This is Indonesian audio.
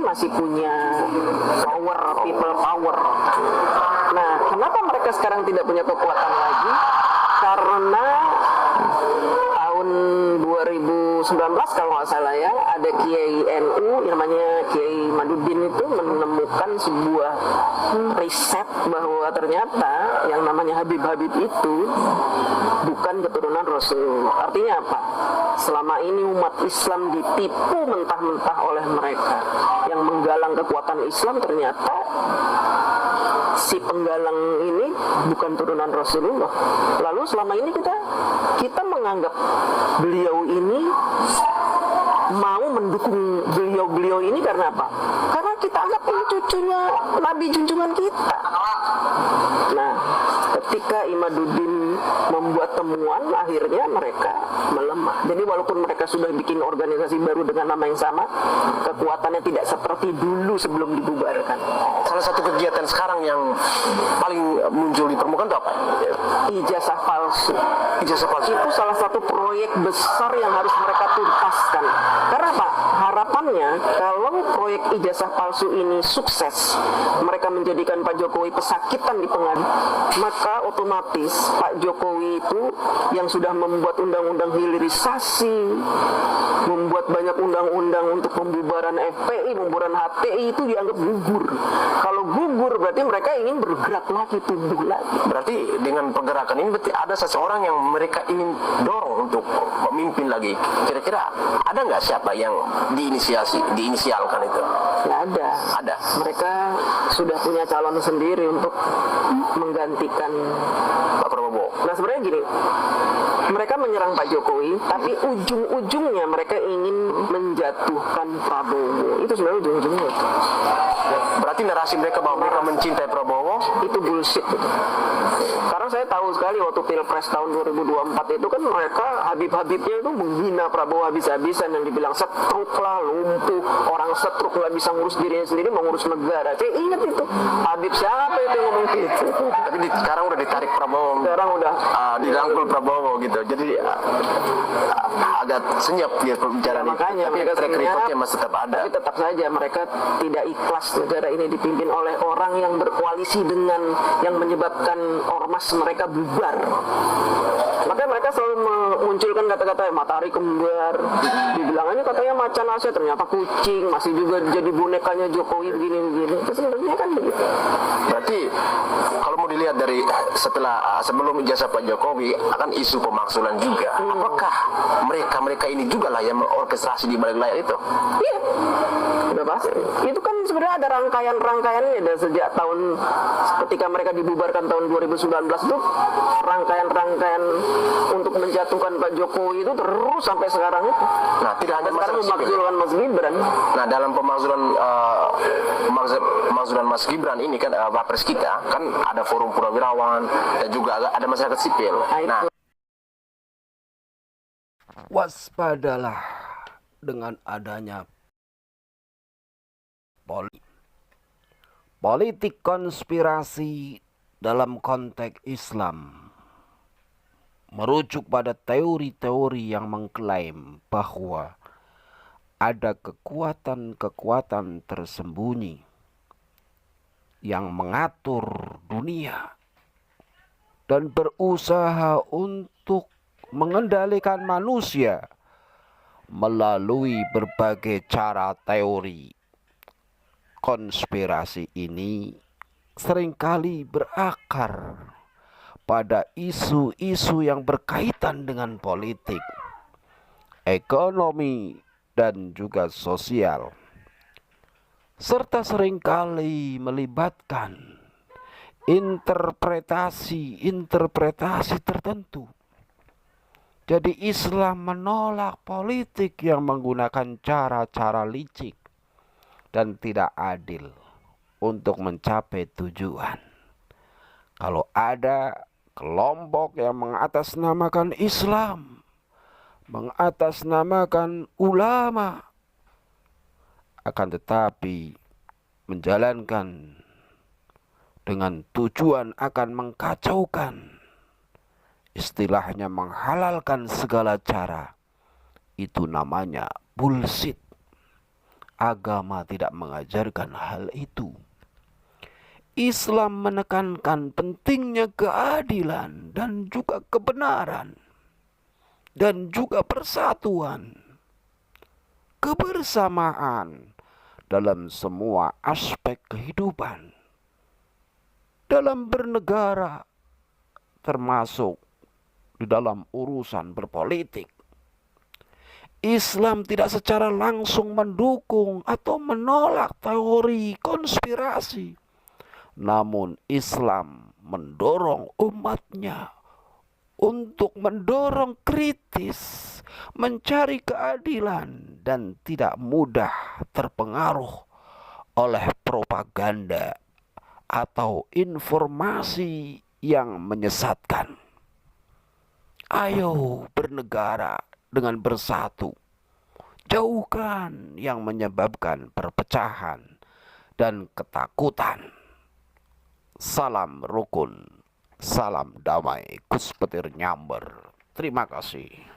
masih punya power, people power. Nah, kenapa mereka sekarang tidak punya kekuatan lagi? Karena tahun 2019 kalau nggak salah ya, ada Kiai NU yang namanya Kiai Madudin itu menemukan sebuah riset bahwa ternyata yang namanya Habib-Habib itu bukan keturunan Rasul. Artinya apa? Selama ini umat Islam ditipu mentah-mentah oleh mereka yang menggalang kekuatan Islam, ternyata si penggalang ini bukan turunan Rasulullah. Lalu selama ini kita menganggap beliau ini mau mendukung beliau ini karena apa? Karena kita anggap ini cucunya Nabi junjungan kita. Nah, ketika Imaduddin membuat temuan, akhirnya mereka melemah. Jadi walaupun mereka sudah bikin organisasi baru dengan nama yang sama, kekuatannya tidak seperti dulu sebelum dibubarkan. Salah satu kegiatan sekarang yang paling muncul di permukaan itu apa? Ijazah palsu. Ijazah palsu Itu salah satu proyek besar yang harus mereka tuntaskan. Karena apa? Harapannya kalau proyek ijazah palsu ini sukses, mereka menjadikan Pak Jokowi pesakitan di pengadilan, maka otomatis Pak Jokowi itu yang sudah membuat undang-undang hilirisasi, membuat banyak undang-undang untuk pembubaran FPI, pembubaran HTI, itu dianggap gugur. Kalau gugur berarti mereka ingin bergerak lagi, tumbuh lagi. Berarti dengan pergerakan ini berarti ada seseorang yang mereka ingin dorong untuk memimpin lagi. Kira-kira ada nggak siapa yang diinisialkan itu? Nggak ada. Ada. Mereka sudah punya calon sendiri untuk menggantikan Pak Prabowo. Nah sebenarnya gini, mereka menyerang Pak Jokowi, tapi ujung-ujungnya mereka ingin menjatuhkan Prabowo. Itu sebenarnya ujung-ujungnya. Berarti narasi mereka bahwa mereka mencintai Prabowo itu bullshit gitu. Karena saya tahu sekali waktu Pilpres tahun 2024 itu kan mereka Habib-Habibnya itu menghina Prabowo habis-habisan, yang dibilang setruk lah, lumpuh, orang setruk nggak bisa ngurus dirinya sendiri, mau ngurus negara. Saya ingat itu. Habib siapa itu yang ngomong gitu? tapi sekarang udah ditarik Prabowo. Sekarang udah dirangkul Prabowo gitu. Jadi agak senyap dia pembicaraan itu. makanya Tapi mereka track recordnya masih tetap ada. Tapi tetap saja mereka tidak ikhlas negara ini dipimpin oleh orang yang berkoalisi dengan yang menyebabkan ormas mereka bubar. Makanya mereka selalu memunculkan kata-kata matahari kembar, dibilangannya katanya macan Asia, ternyata kucing, masih juga jadi bonekanya Jokowi begini-begini. Itu sebenarnya kan begitu. Berarti kalau mau dilihat dari sebelum ijazah Pak Jokowi akan isu pemakzulan juga. Apakah mereka ini juga lah yang mengorkestrasi di balik layar itu? Iya, udah pasti. Itu kan sebenarnya ada rangkaian-rangkaiannya dari sejak tahun ketika mereka dibubarkan tahun 2019 itu, rangkaian-rangkaian untuk menjatuhkan Pak Jokowi itu terus sampai sekarang itu. Nah, tidak hanya sekarang Mas memakzulkan Mas Gibran. Nah, dalam pemakzulan Mas Gibran ini kan Wapres kita kan ada forum purnawirawan dan juga ada masyarakat sipil. Nah, waspadalah dengan adanya politik konspirasi dalam konteks Islam, merujuk pada teori-teori yang mengklaim bahwa ada kekuatan-kekuatan tersembunyi yang mengatur dunia dan berusaha untuk mengendalikan manusia melalui berbagai cara. Teori konspirasi ini seringkali berakar pada isu-isu yang berkaitan dengan politik, ekonomi, dan juga sosial, serta seringkali melibatkan interpretasi tertentu. Jadi Islam menolak politik yang menggunakan cara-cara licik dan tidak adil untuk mencapai tujuan. Kalau ada kelompok yang mengatasnamakan Islam, mengatasnamakan ulama, akan tetapi menjalankan dengan tujuan akan mengkacaukan, istilahnya menghalalkan segala cara, itu namanya bullshit agama tidak mengajarkan hal itu. Islam menekankan pentingnya keadilan dan juga kebenaran dan juga persatuan, kebersamaan dalam semua aspek kehidupan, dalam bernegara, termasuk di dalam urusan berpolitik. Islam tidak secara langsung mendukung atau menolak teori konspirasi. Namun Islam mendorong umatnya untuk mendorong kritis, mencari keadilan, dan tidak mudah terpengaruh oleh propaganda atau informasi yang menyesatkan. Ayo bernegara dengan bersatu. Jauhkan yang menyebabkan perpecahan dan ketakutan. Salam rukun, salam damai, Gus Petir Nyamber. Terima kasih.